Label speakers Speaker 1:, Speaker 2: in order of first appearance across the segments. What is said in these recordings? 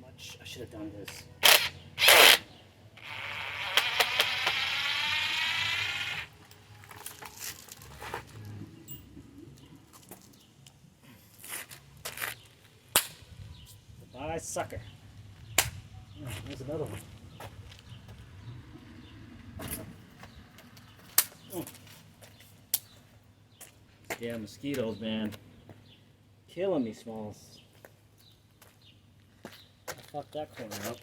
Speaker 1: much. I should have done this. Goodbye, sucker. Oh, there's another one. Oh. Yeah, mosquitoes, man. Killing me, Smalls. I fucked that corner up.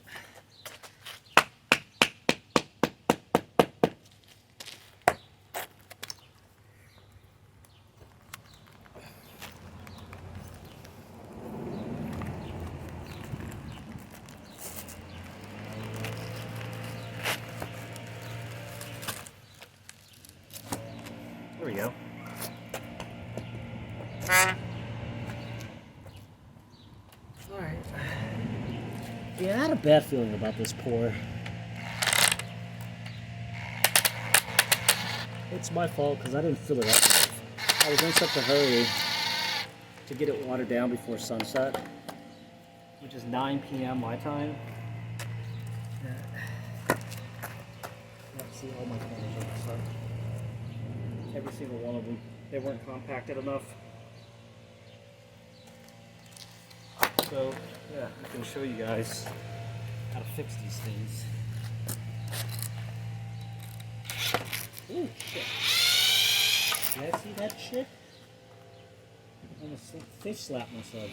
Speaker 1: There we go. Alright. Yeah, I had a bad feeling about this pour. It's my fault because I didn't fill it up enough. I was in such a hurry to get it watered down before sunset, which is 9 p.m. my time. See all my corners on this side. Every single one of them. They weren't compacted enough. So, yeah, I can show you guys how to fix these things. Ooh, shit. Did I see that shit? I almost fish slapped myself.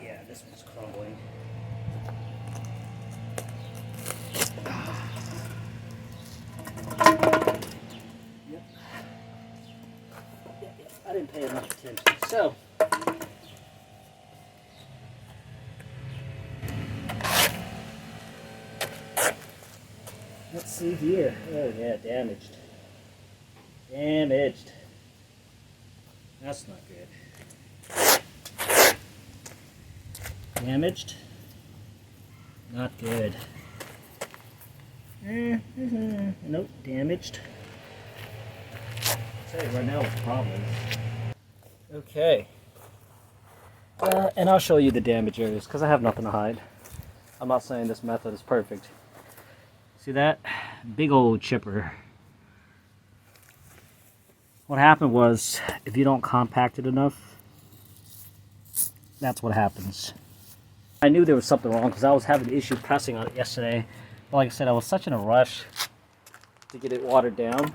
Speaker 1: Yeah, this one's crumbling. I didn't pay enough attention. So, let's see here. Oh yeah, damaged. Damaged. That's not good. Damaged. Not good. Nope, damaged. I'll tell you right now what the problem is. Okay. And I'll show you the damage areas because I have nothing to hide. I'm not saying this method is perfect. See that? Big old chipper. What happened was, if you don't compact it enough, that's what happens. I knew there was something wrong because I was having an issue pressing on it yesterday. But like I said, I was such in a rush to get it watered down.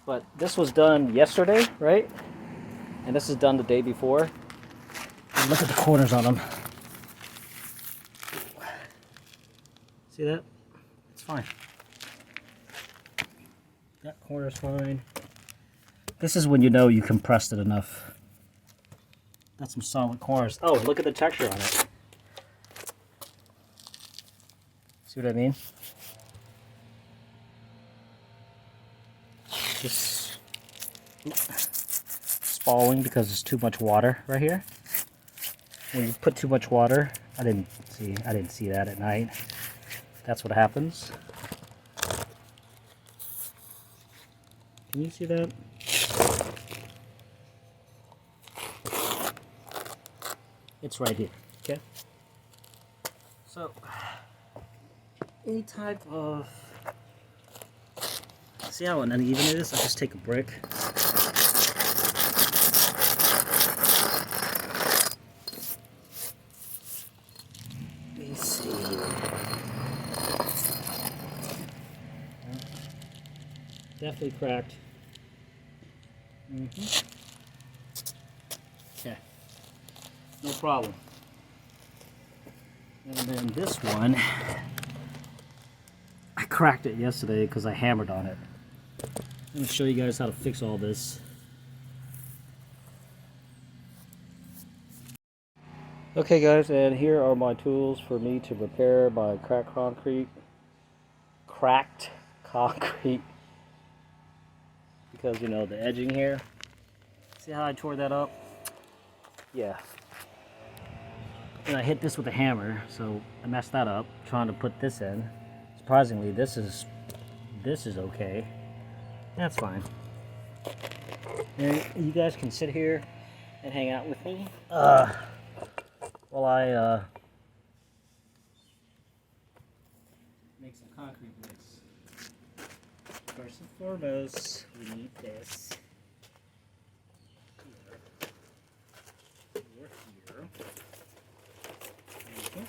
Speaker 1: But this was done yesterday, right? And this is done the day before. And look at the corners on them. See that? It's fine. That corner's fine. This is when you know you compressed it enough. That's some solid corners. Oh, look at the texture on it. See what I mean? Just spalling because there's too much water right here. When you put too much water, I didn't see that at night. That's what happens. Can you see that? It's right here, okay? So, any type of, see how uneven it is? I just take a brick. Let me see. Definitely cracked. Okay. No problem. And then this one, I cracked it yesterday because I hammered on it. Let me show you guys how to fix all this. Okay guys, and here are my tools for me to repair my cracked concrete. Because, you know, the edging here. See how I tore that up? Yeah. And I hit this with a hammer, so I messed that up trying to put this in. Surprisingly, this is okay. That's fine. And you guys can sit here and hang out with me while I make some concrete mix. First and foremost, we need this. Here. Okay.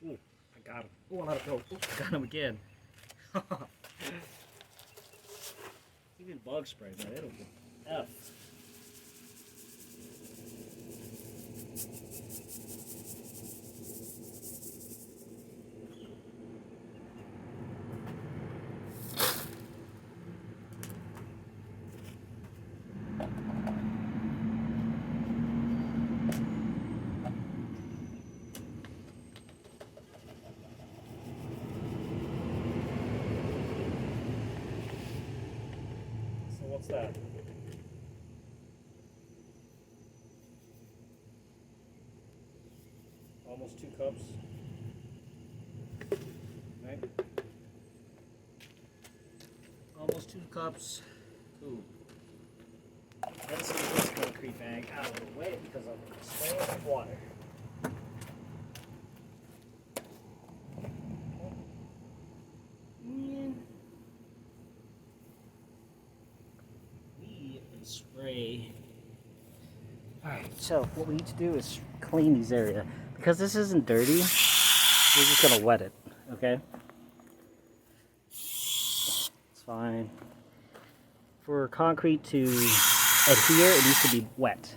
Speaker 1: Ooh, I got him. Ooh, I let it go. Ooh, I got him again. Even bug spray, man. It'll be F. So what's that? Almost 2 cups. Right? Almost 2 cups. Ooh. Let's get this concrete bag out of the way because I'm spraying it with water. And we can spray. Alright, so what we need to do is clean these areas. Because this isn't dirty, we're just going to wet it, okay? It's fine. For concrete to adhere, it needs to be wet.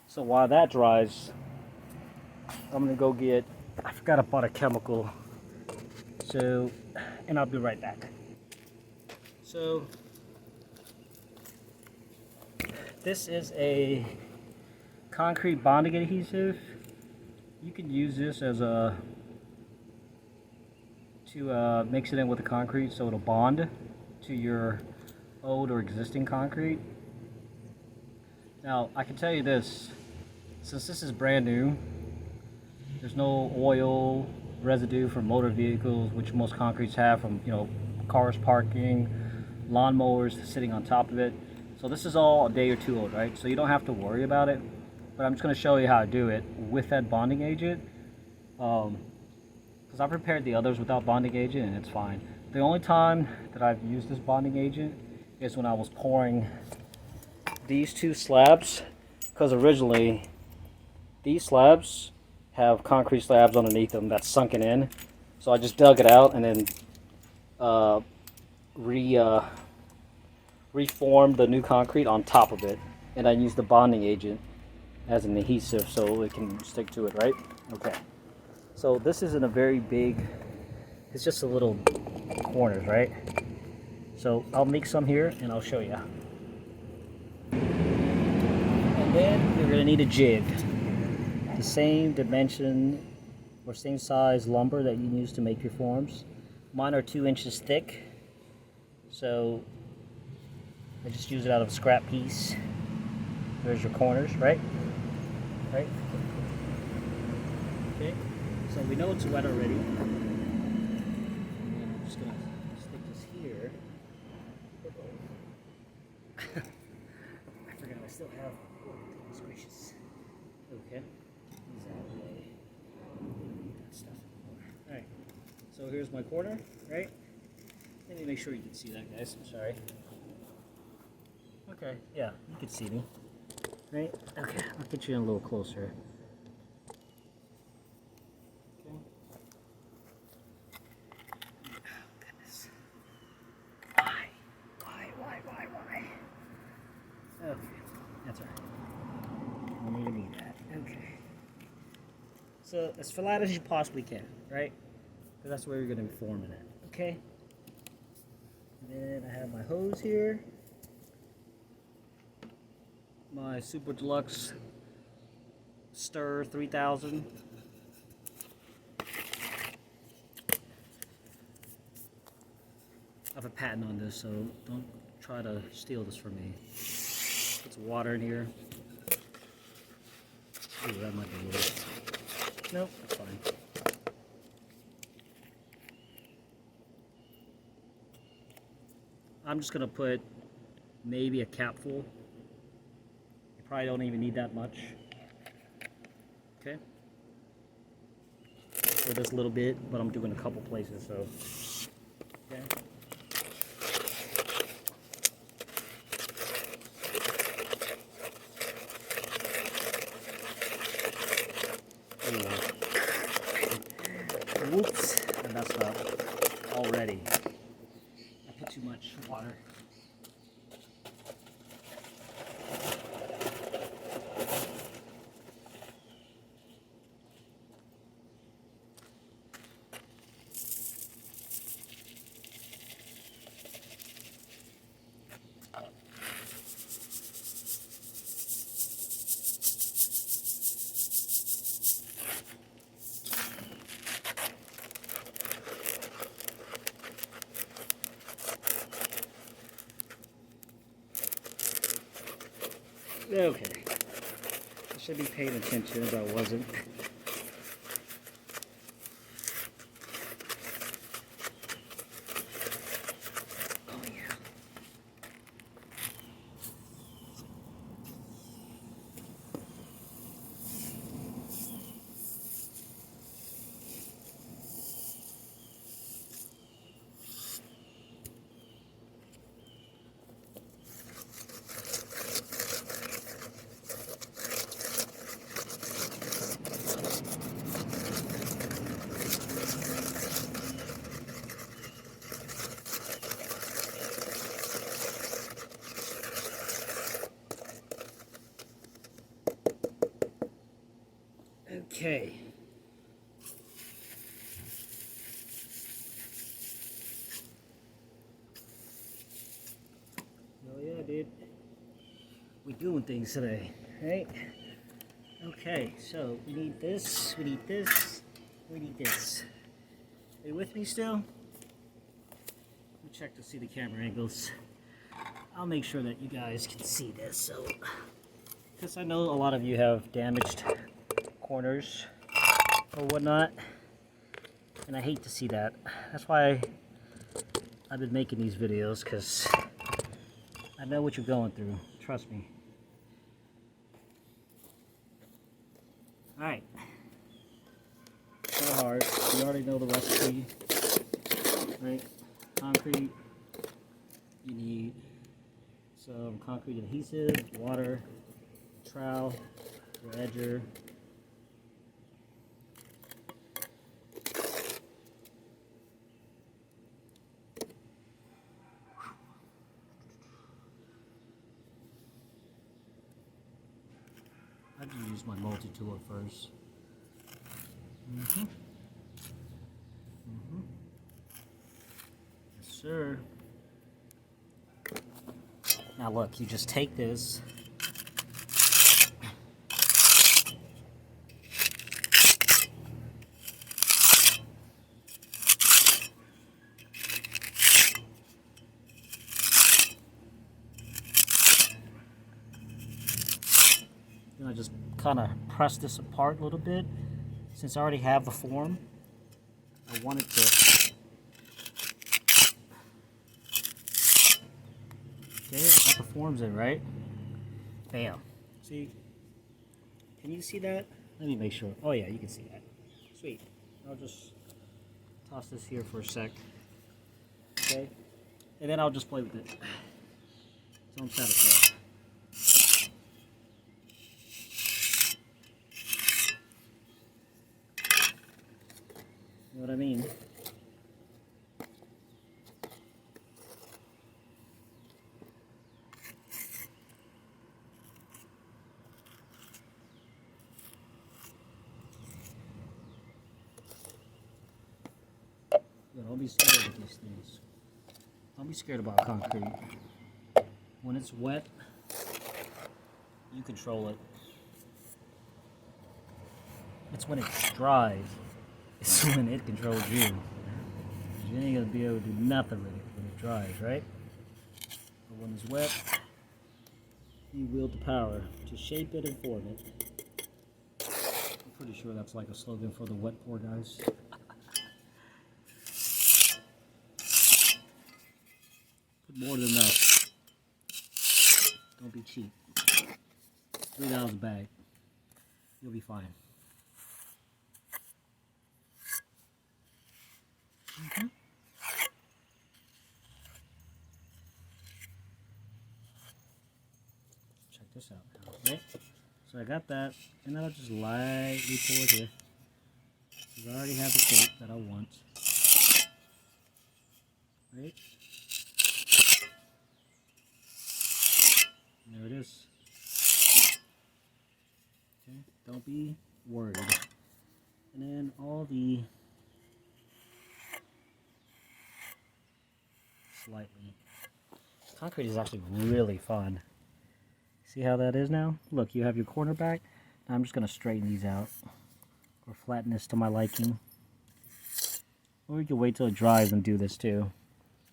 Speaker 1: So while that dries, I'm going to go get, I forgot about a chemical. So, and I'll be right back. So, this is a concrete bonding adhesive. You can use this as a to mix it in with the concrete so it'll bond to your old or existing concrete. Now I can tell you this, since this is brand new, there's no oil residue from motor vehicles, which most concretes have from, you know, cars parking, lawnmowers sitting on top of it. So this is all a day or two old, right? So you don't have to worry about it. But I'm just going to show you how to do it with that bonding agent. Because I've prepared the others without bonding agent and it's fine. The only time that I've used this bonding agent is when I was pouring these 2 slabs. Because originally these slabs have concrete slabs underneath them that's sunken in. So I just dug it out and then reformed the new concrete on top of it, and I used the bonding agent as an adhesive so it can stick to it, right? Okay. So this isn't a very big, it's just a little corners, right? So I'll make some here and I'll show you. And then you're gonna need a jig. The same dimension or same size lumber that you use to make your forms. Mine are 2 inches thick. So I just use it out of a scrap piece. There's your corners, right? Right? Okay, so we know it's wet already. And I'm just going to stick this here. I forgot I still have, oh, goodness gracious. Okay, these out of the way. That stuff anymore. Alright, so here's my corner, right? Let me make sure you can see that, guys. I'm sorry. Okay, yeah, you can see me. Right? Okay, I'll get you in a little closer. Okay. Oh, goodness. Why? Okay, that's alright. I'm gonna need that. Okay. So, as flat as you possibly can, right? Because that's where you're gonna be forming it. Okay? And then I have my hose here. My Super Deluxe Stir 3000. I have a patent on this, so don't try to steal this from me. It's some water in here. Ooh, that might be a little. Nope, that's fine. I'm just gonna put maybe a capful. You probably don't even need that much. Okay. So just a little bit, but I'm doing a couple places, so. Okay. Whoops, I messed up already. I put too much water. Okay. I should be paying attention, but I wasn't. Oh yeah. Okay. Oh yeah, dude. We doing things today, right? Okay, so we need this, we need this, we need this. Are you with me still? Let me check to see the camera angles. I'll make sure that you guys can see this, so because I know a lot of you have damaged corners or whatnot, and I hate to see that. That's why I've been making these videos, because I know what you're going through. Trust me. Alright. So hard. You already know the recipe. Right? Concrete. You need some concrete adhesive, water, trowel, your edger. I just use my multi-tool first. Yes, sir. Now look, you just take this. And I just kind of press this apart a little bit. Since I already have the form, I wanted to. Okay, I got the forms in, right? Bam. See? Can you see that? Let me make sure. Oh yeah, you can see that. Sweet. I'll just toss this here for a sec. Okay? And then I'll just play with it. So I'm satisfied. You know what I mean? Don't be scared of these things. Don't be scared about concrete. When it's wet, you control it. It's when it's dry, it's when it controls you. You ain't gonna be able to do nothing with it when it dries, right? But when it's wet, You wield the power to shape it and form it. I'm pretty sure that's like a slogan for the wet pour guys. Put more than enough. Don't be cheap. $3 a bag. You'll be fine. Check this out now, right? So I got that, and then I'll just lightly pour it here. I already have the shape that I want. Right? And there it is. Okay, don't be worried. And then all the slightly. Concrete is actually really fun. See how that is now? Look, you have your corner back. Now I'm just going to straighten these out. Or flatten this to my liking. Or you can wait till it dries and do this too.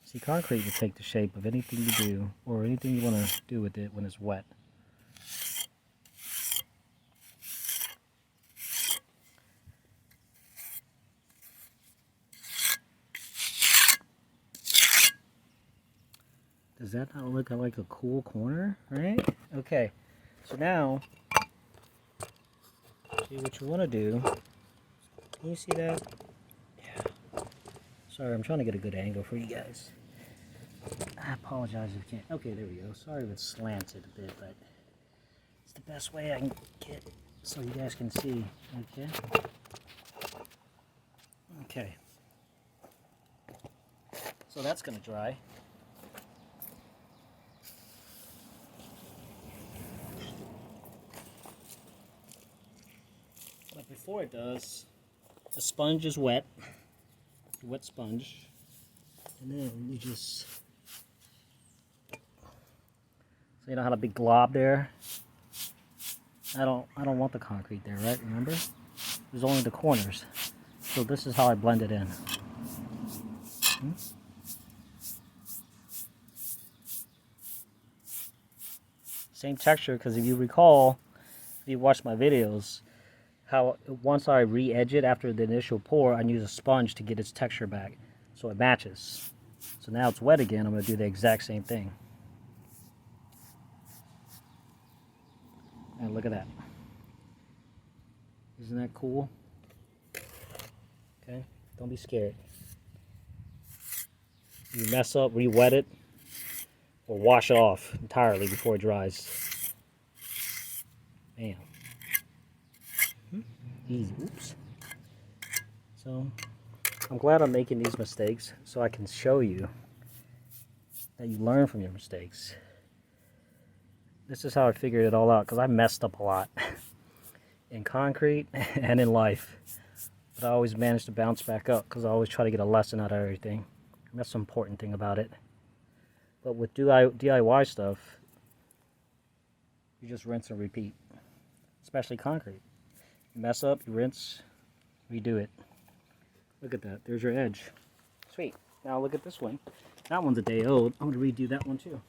Speaker 1: See, concrete will take the shape of anything you do, or anything you want to do with it when it's wet. Does that not look like a cool corner, right? Okay, so now, see what you want to do. Can you see that? Yeah. Sorry, I'm trying to get a good angle for you guys. I apologize if you can't. Okay, there we go. Sorry if it's slanted a bit, but it's the best way I can get so you guys can see. Okay. Okay. So that's going to dry. But before it does, the sponge is wet. Wet sponge. And then you just, so you know how the big glob there? I don't want the concrete there, right? Remember? There's only the corners. So this is how I blend it in. Same texture, because if you recall, if you watch my videos, how once I re-edge it after the initial pour, I use a sponge to get its texture back so it matches. So now it's wet again, I'm going to do the exact same thing. And look at that. Isn't that cool? Okay, don't be scared. You mess up, re-wet it, or wash it off entirely before it dries. Bam. Easy. Oops. So, I'm glad I'm making these mistakes so I can show you that you learn from your mistakes. This is how I figured it all out, because I messed up a lot in concrete and in life. But I always managed to bounce back up because I always try to get a lesson out of everything. And that's the important thing about it. But with DIY stuff, you just rinse and repeat, especially concrete. You mess up, you rinse, redo it. Look at that, there's your edge. Sweet. Now look at this one. That one's a day old. I'm going to redo that one too.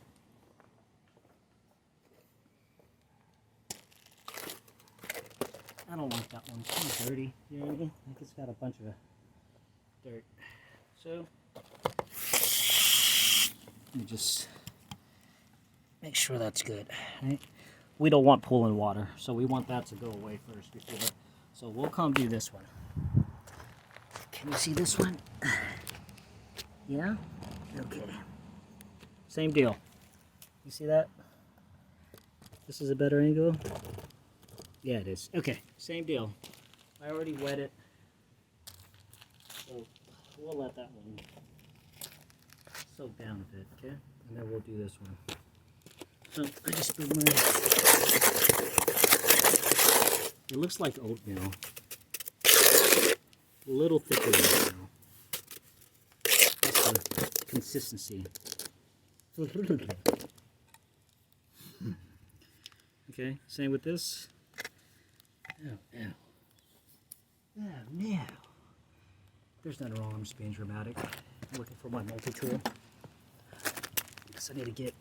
Speaker 1: I don't like that one. It's kind of dirty. You know what I mean? I think it's got a bunch of dirt. So, let me just make sure that's good. Right? We don't want pooling water, so we want that to go away first before. So we'll come do this one. Can you see this one? Yeah? Okay. Same deal. You see that? This is a better angle? Yeah, it is. Okay, same deal. I already wet it. So we'll let that one soak down a bit, okay? And then we'll do this one. So I just spilled my... It looks like oatmeal. A little thicker than oatmeal. That's the consistency. Okay, same with this. Oh, ow. Oh, no. There's nothing wrong, I'm just being dramatic. I'm looking for my multi-tool. Guess I need to get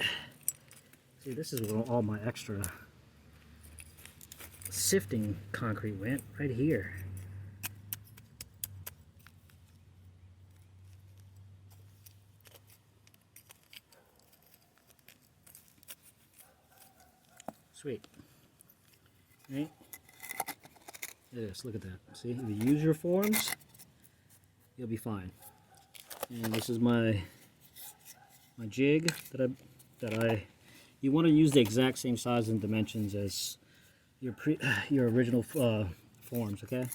Speaker 1: See, this is where all my extra sifting concrete went, right here. Sweet. Right? Yes, look at that. See, if you use your forms, you'll be fine. And this is my jig you want to use the exact same size and dimensions as your original forms, okay?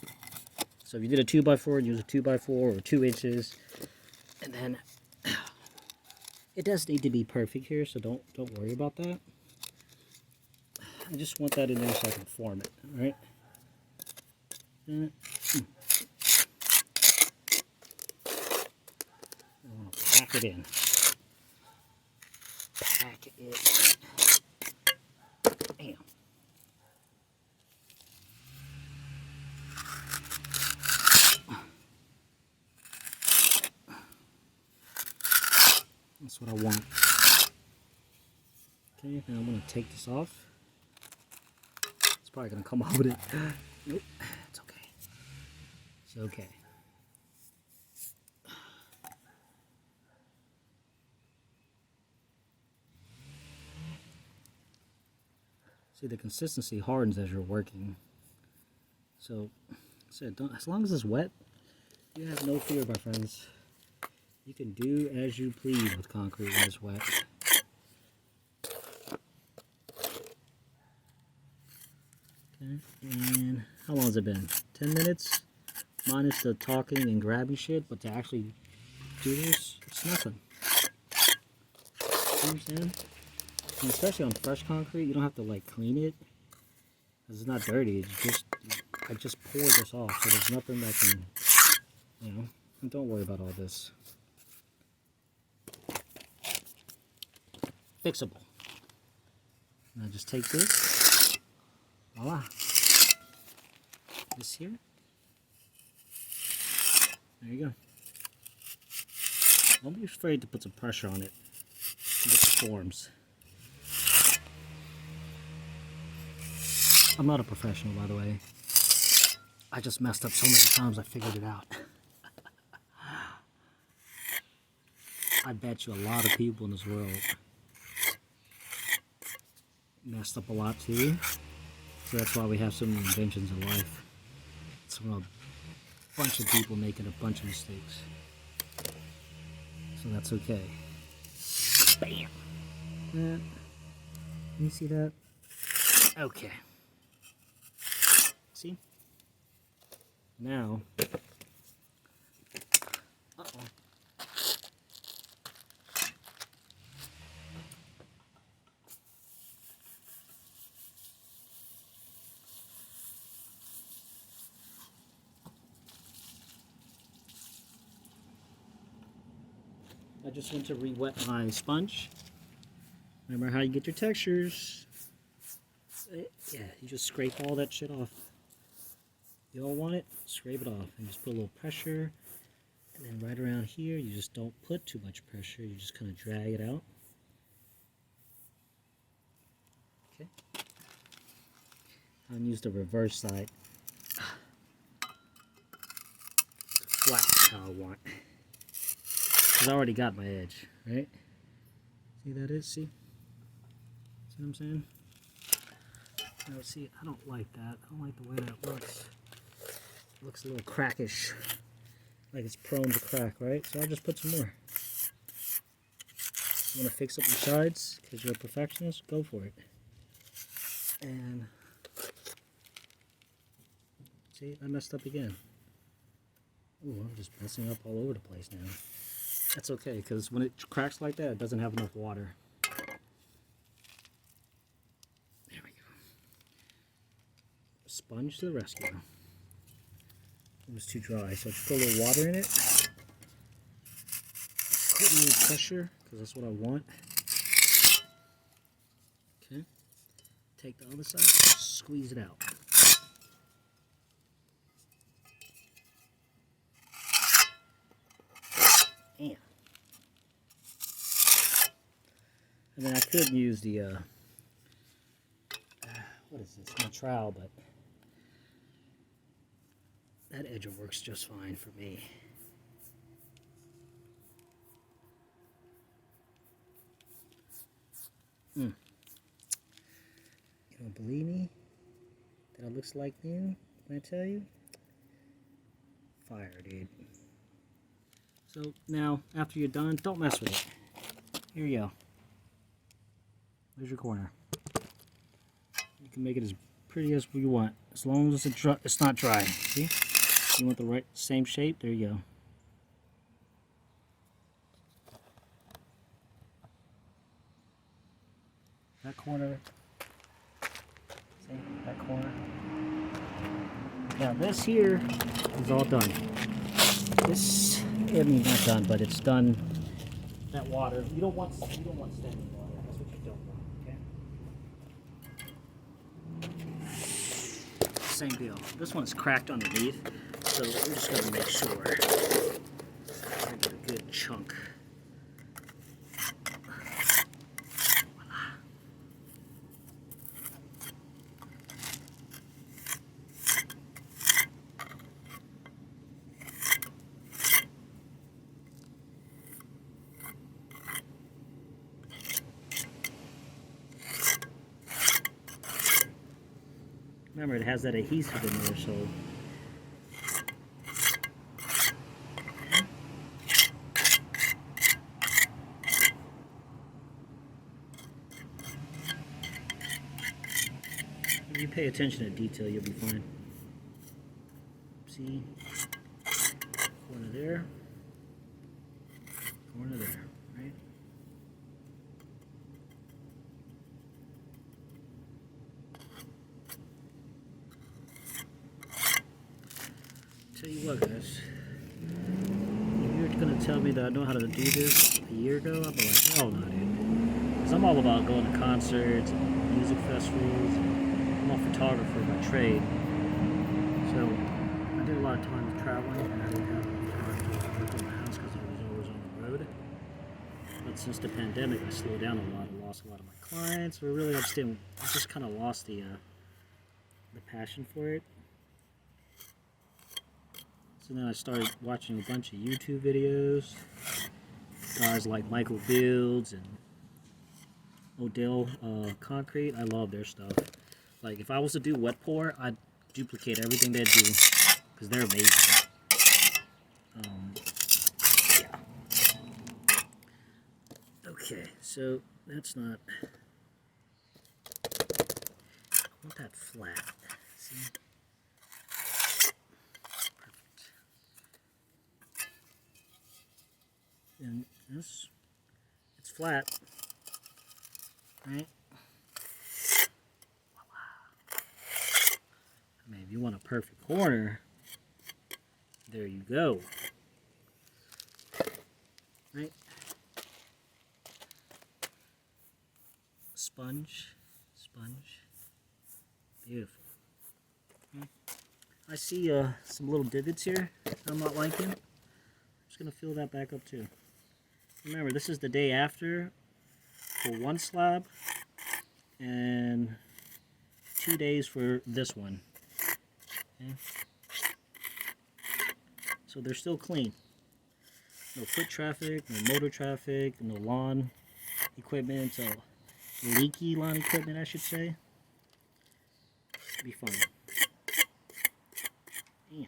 Speaker 1: So if you did a 2x4, use a 2x4 or 2 inches, and then it does need to be perfect here, so don't worry about that. I just want that in there so I can form it, all right? I want to pack it in. Pack it in. Bam. That's what I want. Okay, now I'm going to take this off. It's probably going to come out with it. Nope, it's okay. It's okay. See, the consistency hardens as you're working. So, as long as it's wet, you have no fear, my friends. You can do as you please with concrete when it's wet. Okay, and how long has it been? 10 minutes? Minus the talking and grabbing shit, but to actually do this, it's nothing. You know what I'm saying? And especially on fresh concrete, you don't have to like clean it, because it's not dirty. I just pour this off, so there's nothing that can, you know, and don't worry about all this. Fixable. And I just take this, voila, this here, there you go. Don't be afraid to put some pressure on it to get the forms. I'm not a professional, by the way. I just messed up so many times I figured it out. I bet you a lot of people in this world messed up a lot too. So that's why we have so many inventions in life. It's from a bunch of people making a bunch of mistakes. So that's okay. Bam! Can you see that? Okay. See? Now, I just want to re-wet my sponge. Remember how you get your textures. Yeah, you just scrape all that shit off. You all want it? Scrape it off and just put a little pressure. And then right around here, you just don't put too much pressure. You just kind of drag it out. Okay. I'm going to use the reverse side. Flat how I want. Because I already got my edge, right? See that is? See? See what I'm saying? Now see, I don't like that. I don't like the way that looks. It looks a little crackish. Like it's prone to crack, right? So I'll just put some more. You want to fix up your sides because you're a perfectionist? Go for it. And see, I messed up again. Ooh, I'm just messing up all over the place now. That's okay, because when it cracks like that, it doesn't have enough water. There we go. Sponge to the rescue. It was too dry, so just put a little water in it. Put a little pressure, because that's what I want. Okay. Take the other side, squeeze it out. And then I could use the what is this? Not trowel, but that edger works just fine for me. You don't believe me that it looks like new when I tell you? Fire, dude. So now, after you're done, don't mess with it. Here you go. There's your corner. You can make it as pretty as you want, as long as it's not dry. See? You want the same shape? There you go. That corner. See? That corner. Now this here is all done. This, I mean, not done, but it's done. That water, you don't want standing water. That's what you don't want, okay? Same deal. This one's cracked underneath, so we're just gonna make sure I get a good chunk. Remember, it has that adhesive in there, so if you pay attention to detail, you'll be fine. See? Corner there. Corner there, right? Tell you what, guys, if you're gonna tell me that I know how to do this a year ago, I'd be like, oh no, dude. Because I'm all about going to concerts, music festivals. I'm a photographer by trade. So I did a lot of time traveling, and I didn't have enough time to work in the house because I was always on the road. But since the pandemic, I slowed down a lot. I lost a lot of my clients. So really, I just kind of lost the passion for it. So then I started watching a bunch of YouTube videos. Guys like Michael Builds and Odell Concrete. I love their stuff. Like, if I was to do wet pour, I'd duplicate everything they do because they're amazing. Yeah. Okay, so that's not. I want that flat. See? And this, it's flat, right? I mean, if you want a perfect corner, there you go, right? Sponge, beautiful. I see some little divots here I'm not liking. I'm just gonna fill that back up too. Remember, this is the day after for one slab and 2 days for this one. Okay. So they're still clean. No foot traffic, no motor traffic, no lawn equipment, so leaky lawn equipment, I should say. Be fine. Damn.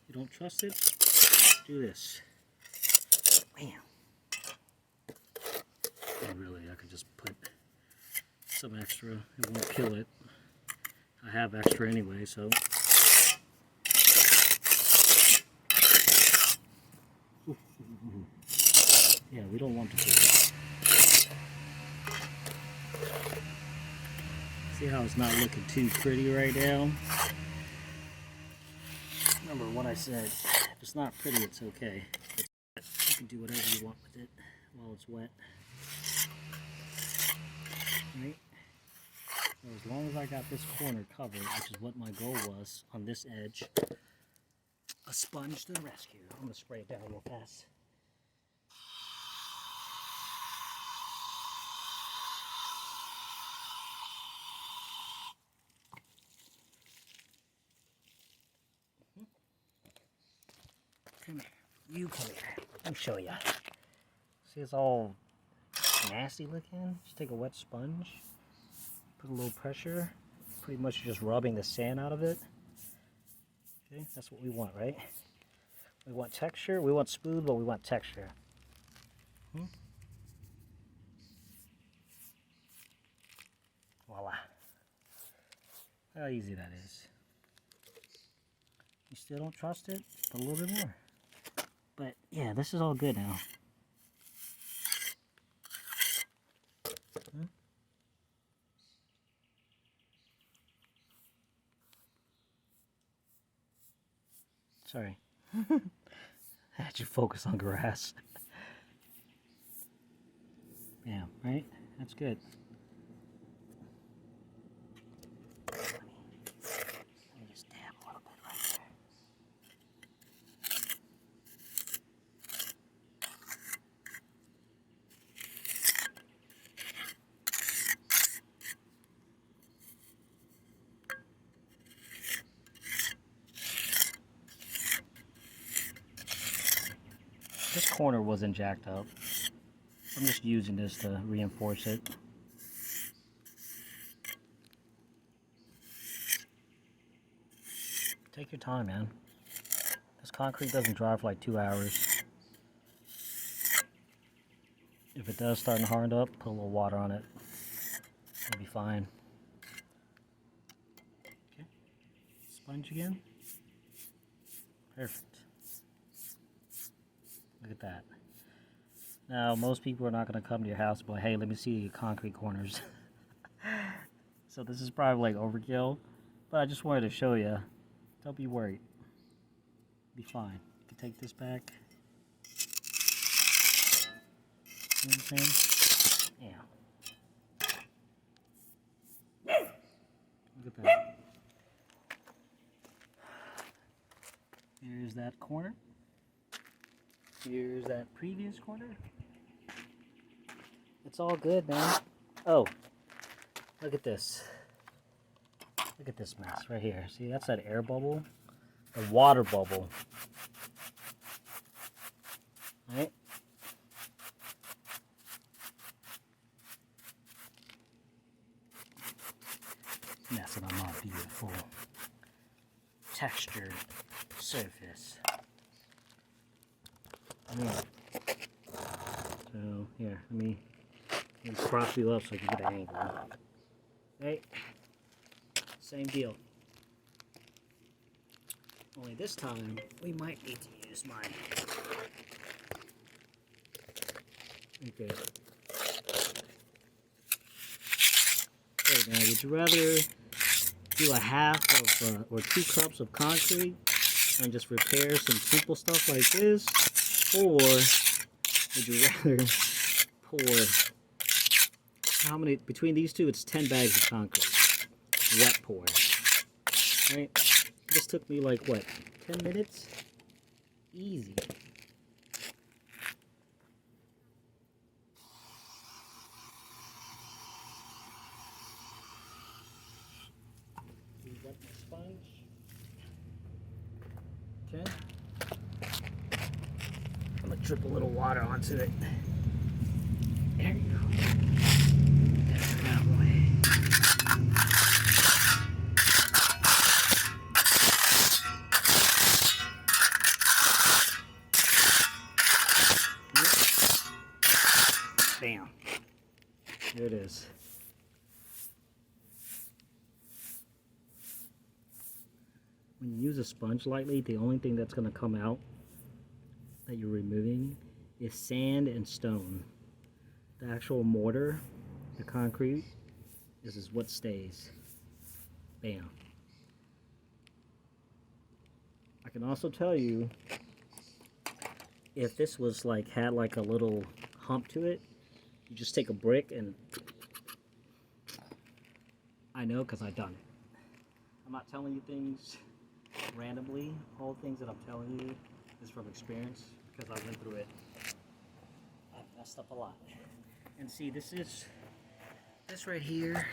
Speaker 1: You don't trust it? Do this. Bam. And really, I could just put some extra. It won't kill it. I have extra anyway, so. Yeah, we don't want to kill it. See how it's not looking too pretty right now? Remember what I said, if it's not pretty, it's okay. You can do whatever you want with it while it's wet. Right? as long as I got this corner covered, which is what my goal was on this edge, a sponge to the rescue. I'm going to spray it down real fast. Come here. You come here. Let me show you. See, it's all nasty looking. Just take a wet sponge, put a little pressure, pretty much just rubbing the sand out of it. Okay, that's what we want, right? We want texture. We want smooth, but we want texture. Voila. How easy that is. You still don't trust it? Put a little bit more. But yeah, this is all good now. Sorry. I had you focus on grass. Yeah, right? That's good. Let me just dab a little bit right there. This corner wasn't jacked up. I'm just using this to reinforce it. Take your time, man. This concrete doesn't dry for like 2 hours. If it does start to harden up, put a little water on it. It'll be fine. Okay. Sponge again. Perfect. Look at that. Now, most people are not going to come to your house and be like, hey, let me see your concrete corners. So this is probably like overkill, but I just wanted to show you. Don't be worried. Be fine. You can take this back. You know what I'm saying? Yeah. Look at that. Here's that corner. Here's that previous corner. It's all good, man. Oh, look at this. Look at this mess right here. See, that's that air bubble. The water bubble. Right? Messing on my beautiful textured surface. So here, let me prop you up so I can get an angle. Right? Same deal. Only this time we might need to use mine. Okay. Okay, now would you rather do a half of or 2 cups of concrete and just repair some simple stuff like this, or would you rather pour how many between these two? It's 10 bags of concrete, wet pour. Right? This took me like what, 10 minutes? Easy. Wet my sponge. Okay. I'm gonna drip a little water onto it. There you go. That's that way. Bam. There it is. When you use a sponge lightly, the only thing that's going to come out that you're removing is sand and stone. The actual mortar, the concrete, this is what stays. Bam. I can also tell you, if this was like, had like a little hump to it, you just take a brick and I know because I've done it. I'm not telling you things randomly. All things that I'm telling you is from experience because I went through it. I've messed up a lot. And see, this right here.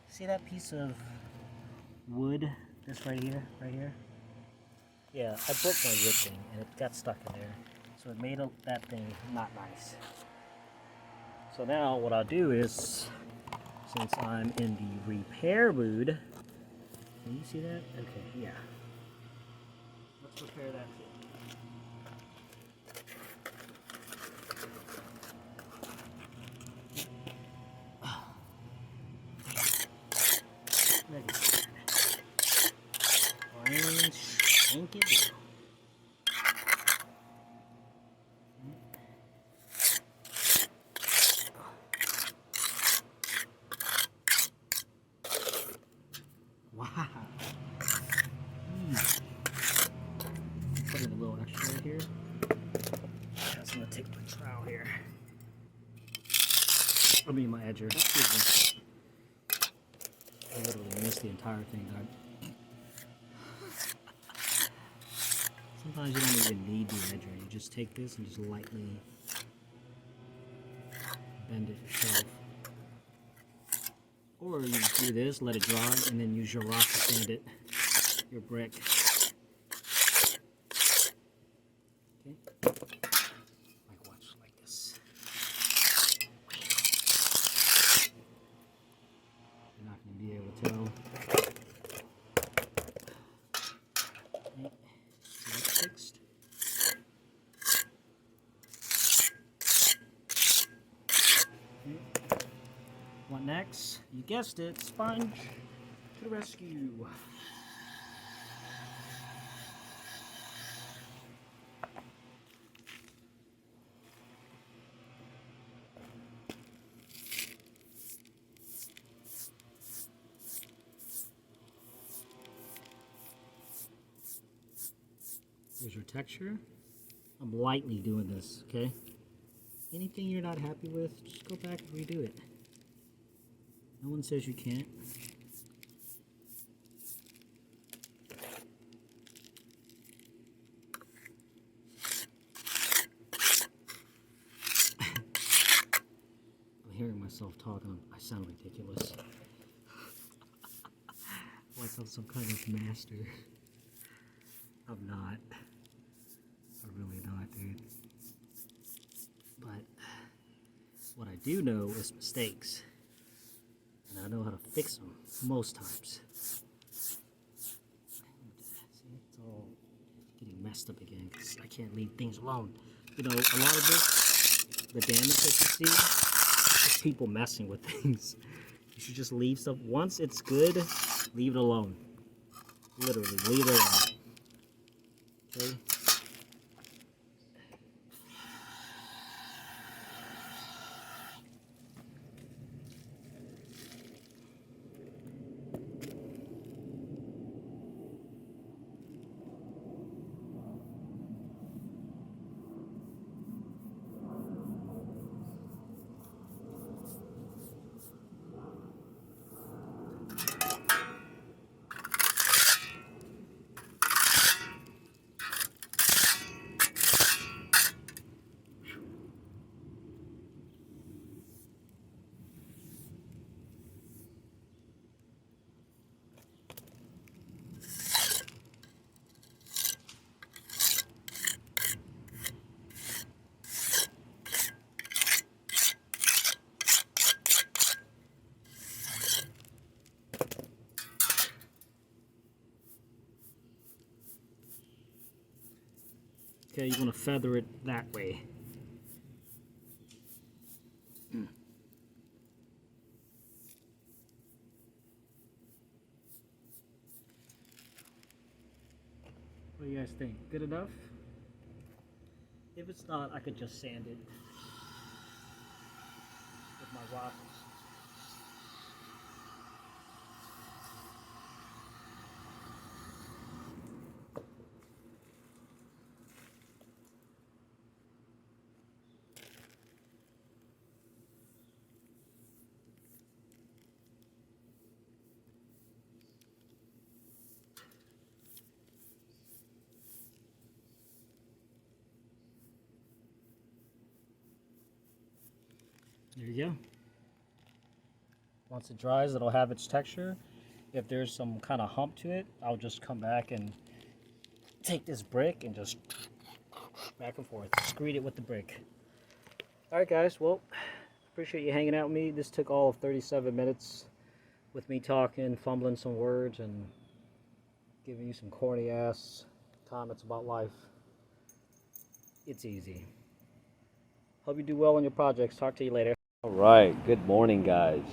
Speaker 1: See that piece of wood? This right here, Yeah, I broke my wood thing and it got stuck in there. So it made that thing not nice. So now what I'll do is, since I'm in the repair mood, can you see that? Okay, yeah. Let's repair that too. Plain shank it down. Wow. Put in a little extra right here. I'm just gonna take my trowel here. I mean my edger. Excuse me. I literally missed the entire thing, dog. Sometimes you don't even need the edger. You just take this and just lightly bend it yourself. Or you just do this, let it dry, and then use your rock to sand it, your brick. Okay? Like watch, like this. You're not going to be able to tell. Okay. So that's fixed. Okay. What next? You guessed it, sponge to the rescue. Here's your texture. I'm lightly doing this, okay? Anything you're not happy with, just go back and redo it. No one says you can't. I'm hearing myself talking. I sound ridiculous. Like I'm some kind of master. I'm not. I'm really not, dude. But what I do know is mistakes. And I know how to fix them most times. See, it's all getting messed up again because I can't leave things alone. You know, a lot of this, the damage that you see, is people messing with things. You should just leave stuff. Once it's good, leave it alone. Literally, leave it alone. Okay? Okay, you want to feather it that way. What do you guys think? Good enough? If it's not, I could just sand it with my rock. There you go. Once it dries, it'll have its texture. If there's some kind of hump to it, I'll just come back and take this brick and just back and forth, screed it with the brick. All right, guys. Well, appreciate you hanging out with me. This took all of 37 minutes with me talking, fumbling some words, and giving you some corny ass comments about life. It's easy. Hope you do well on your projects. Talk to you later.
Speaker 2: All right, good morning, guys.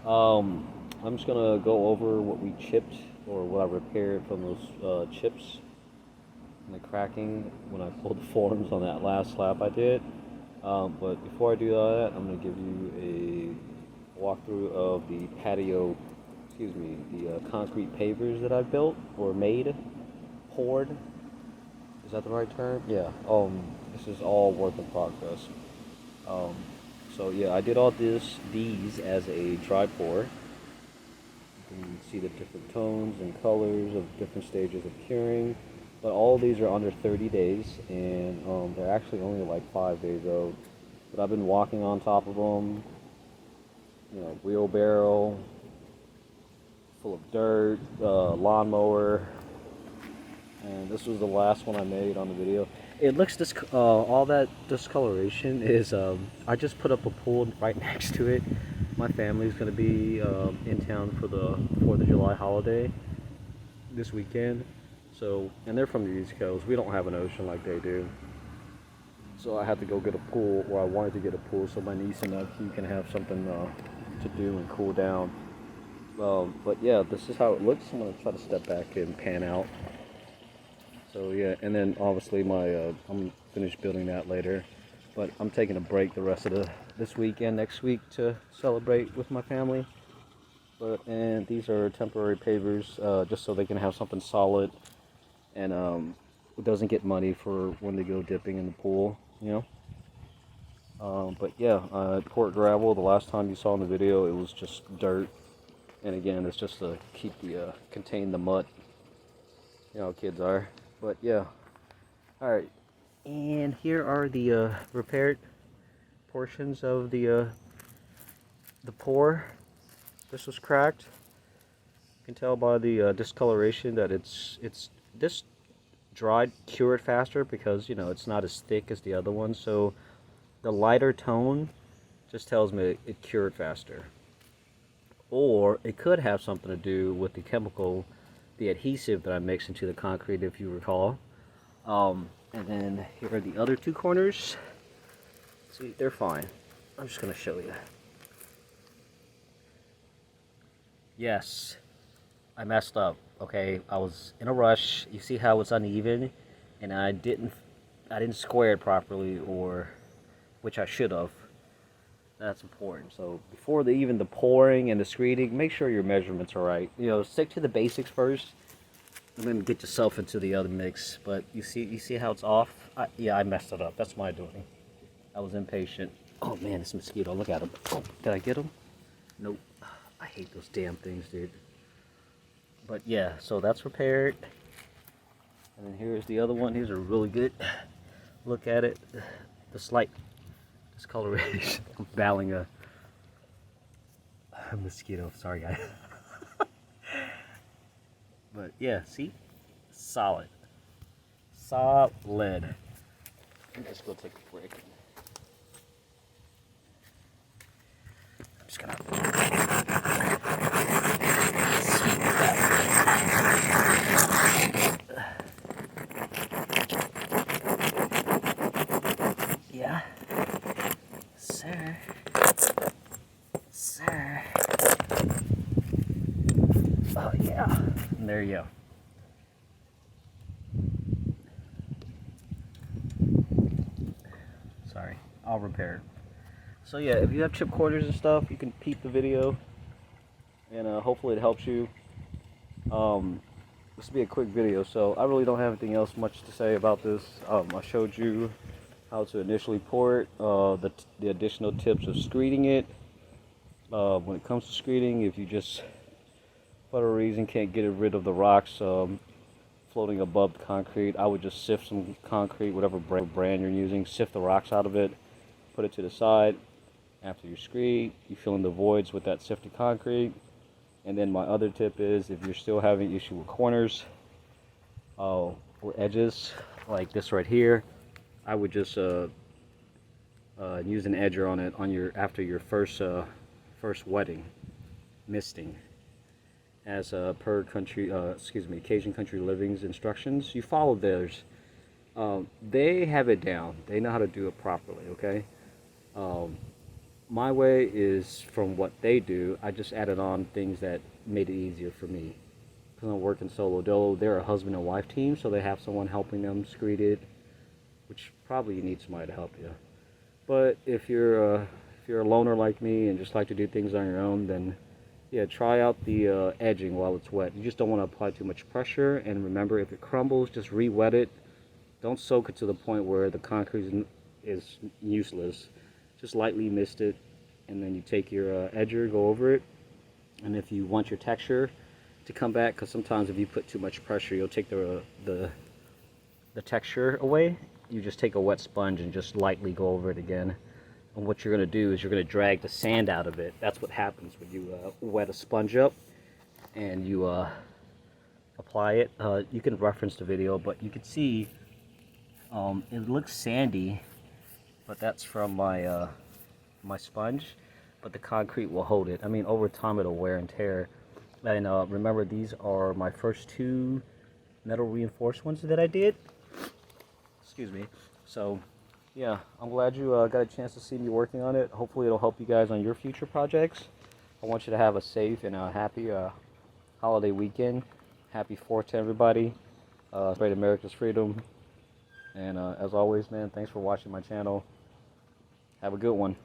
Speaker 2: I'm just gonna go over what we chipped or what I repaired from those chips and the cracking when I pulled the forms on that last slab I did. But before I do all that, I'm gonna give you a walkthrough of the patio, the concrete pavers that I built or made, poured. Is that the right term? Yeah. This is all work in progress. Um, so yeah, I did all these as a dry pour. You can see the different tones and colors of different stages of curing. But all of these are under 30 days, and they're actually only like 5 days old. But I've been walking on top of them, wheelbarrow full of dirt, lawnmower, and this was the last one I made on the video. It looks all that discoloration is I just put up a pool right next to it. My family's gonna be in town for the 4th of July holiday this weekend. So, and they're from the East Coast. We don't have an ocean like they do. So I had to go get a pool, or I wanted to get a pool so my niece and nephew can have something to do and cool down. But yeah, this is how it looks. I'm gonna try to step back and pan out. So yeah, and then obviously I'm finished building that later, but I'm taking a break the rest of this week and next week to celebrate with my family. And these are temporary pavers, just so they can have something solid, and it doesn't get muddy for when they go dipping in the pool, But yeah, I poured gravel. The last time you saw in the video, it was just dirt, and again, it's just to contain the mud. You know how kids are. But yeah, all right. And here are the repaired portions of the pour. This was cracked. You can tell by the discoloration that it's this dried cured faster because it's not as thick as the other one. So the lighter tone just tells me it cured faster. Or it could have something to do with the adhesive that I mixed into the concrete, if you recall. And then here are the other two corners. See, they're fine. I'm just gonna show you. Yes, I messed up. Okay, I was in a rush. You see how it's uneven, and I didn't square it properly, which I should have. That's important. So before even the pouring and the screeding, make sure your measurements are right. Stick to the basics first, and then get yourself into the other mix. But you see how it's off? Yeah, I messed it up. That's my doing. I was impatient. Oh man, this mosquito! Look at him. Oh, did I get him? Nope. I hate those damn things, dude. But yeah, so that's repaired. And then here's the other one. These are really good. Look at it. The slight discoloration. I'm battling a mosquito. Sorry, guys. But yeah, see? Solid. Solid. I'm just gonna take a break. I'm just gonna yeah. Sir. Oh yeah. And there you go. Sorry, I'll repair it. So yeah, if you have chip quarters and stuff, you can peep the video, and hopefully it helps you. This will be a quick video, so I really don't have anything else much to say about this. I showed you how to initially pour it, the additional tips of screeding it. When it comes to screeding, if you just, for whatever reason, can't get rid of the rocks floating above the concrete, I would just sift some concrete, whatever brand you're using, sift the rocks out of it, put it to the side, After you screed, you fill in the voids with that sifted concrete. And then my other tip is, if you're still having issue with corners or edges, like this right here, I would just use an edger on it after your first wetting, misting, as per Cajun Country Living's instructions. You follow theirs. They have it down. They know how to do it properly. Okay. My way is from what they do. I just added on things that made it easier for me. Because I'm working solo dolo. They're a husband and wife team, so they have someone helping them screed it, which probably you need somebody to help you. But if you're a loner like me and just like to do things on your own, then yeah, try out the edging while it's wet. You just don't want to apply too much pressure. And remember, if it crumbles, just re-wet it. Don't soak it to the point where the concrete is useless. Just lightly mist it, and then you take your edger, go over it. And if you want your texture to come back, because sometimes if you put too much pressure, you'll take the texture away. You just take a wet sponge and just lightly go over it again. And what you're going to do is you're going to drag the sand out of it. That's what happens when you wet a sponge up and you apply it. You can reference the video, but you can see it looks sandy, but that's from my my sponge. But the concrete will hold it. I mean, over time it'll wear and tear. And remember, these are my first 2 metal reinforced ones that I did. Excuse me. So yeah, I'm glad you got a chance to see me working on it. Hopefully it'll help you guys on your future projects. I want you to have a safe and happy holiday weekend. Happy 4th to everybody. Celebrate America's freedom. And as always, man, thanks for watching my channel. Have a good one.